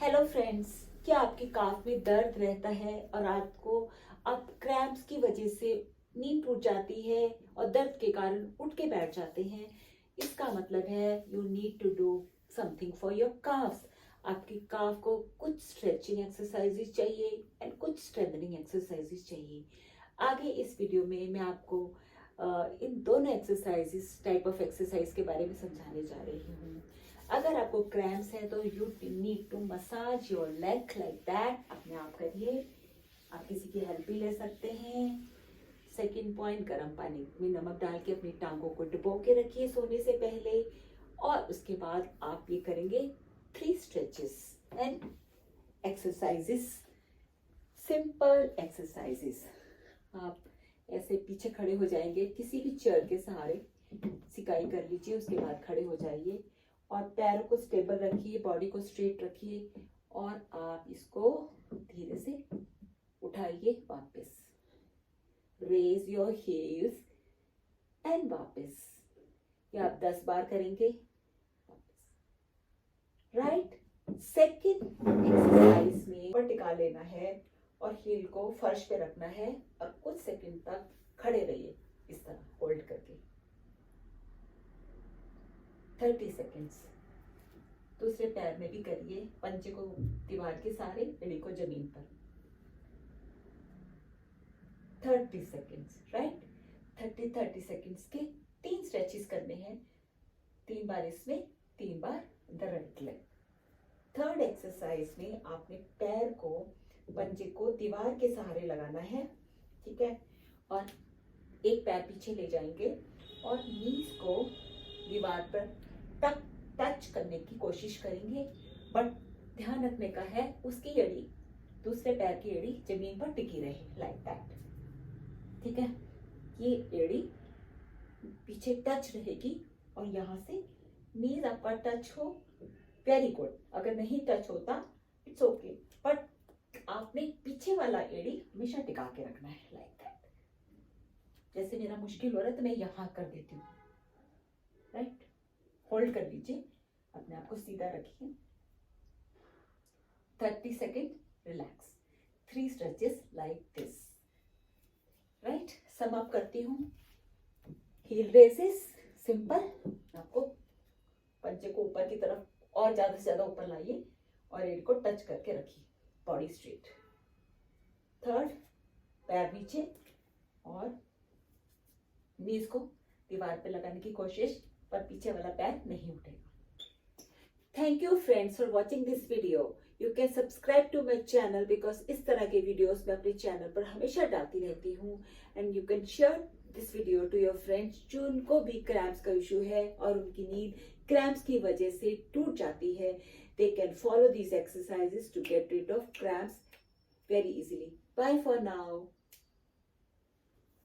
Hello friends, क्या आपके काफ में दर्द रहता है और रात को आप क्रैम्प्स की वजह से नींद टूट जाती है और दर्द के कारण उठ के बैठ जाते हैं? इसका मतलब है you need to do something for your calves. आपकी काफ को कुछ स्ट्रेचिंग एक्सरसाइजेज चाहिए एंड कुछ स्ट्रेंथनिंग एक्सरसाइजेज चाहिए। आगे इस वीडियो में मैं आपको इन दोनों एक्सरसाइजेस टाइप ऑफ एक्सरसाइज के बारे में समझाने जा रही हूँ। अगर आपको क्रैम्प्स है तो you need to massage your leg like that. अपने आप करिए, आप किसी की हेल्प भी ले सकते हैं। सेकंड पॉइंट, गर्म पानी में नमक डाल के अपनी टांगों को डुबो के रखिए सोने से पहले। और उसके बाद आप ये करेंगे 3 stretches and exercises, simple exercises. आप ऐसे पीछे खड़े हो जाएंगे किसी भी चेयर के सहारे, सिकाई कर लीजिए, उसके बाद खड़े हो जाइए और पैरों को स्टेबल रखिए, बॉडी को स्ट्रेट रखिए और आप इसको धीरे से उठाइए वापस। रेज योर हील्स एंड वापस। ये आप 10 बार करेंगे वापस। राइट। सेकेंड एक्सरसाइज में ऊपर टिका लेना है और हील को फर्श पे रखना है और कुछ सेकंड तक खड़े रहिए इस तरह होल्ड करके 30 सेकेंड्स। दूसरे पैर में भी करिए, पंजे को दीवार के सहारे, एड़ी को जमीन पर। 30 सेकेंड्स। राइट। 30 सेकेंड्स के 3 स्ट्रेचेस करने हैं, 3 बार इसमें, 3 बार the right leg. Third exercise में आपने पैर को, पंजे को दीवार के सहारे लगाना है, ठीक है, और एक पैर पीछे ले जाएंगे और नीज को दीवार पर टच करने की कोशिश करेंगे, बट ध्यान रखने का है उसकी एड़ी, दूसरे पैर की एड़ी जमीन पर टिकी रहे लाइक दैट, ठीक है। ये एड़ी पीछे टच रहेगी और यहाँ से नीज आपका टच हो, वेरी गुड। अगर नहीं टच होता इट्स ओके, बट आपने पीछे वाला एड़ी हमेशा टिका के रखना है लाइक दैट। जैसे मेरा मुश्किल हो रहा है तो मैं यहाँ कर देती हूँ। राइट। होल्ड कर लीजिए, अपने आप को सीधा रखिए। 30 second, relax. 3 stretches like this. Right. Sum up करती हूँ। Heel raises simple. आपको पंजे को ऊपर की तरफ और ज्यादा से ज्यादा ऊपर लाइए और एड़ को टच करके रखिए, बॉडी स्ट्रेट। थर्ड, पैर नीचे और नीज को दीवार पे लगाने की कोशिश, पर पीछे वाला पैर नहीं उठेगा। Thank you friends for watching this video. You can subscribe to my channel because इस तरह के वीडियोस मैं अपने चैनल पर हमेशा डालती रहती हूँ। And you can share this video to your friends जो उनको भी क्रैम्प्स का इशू है और उनकी नींद क्रैम्प्स की वजह से टूट जाती है। They can follow these exercises to get rid of cramps very easily. Bye for now.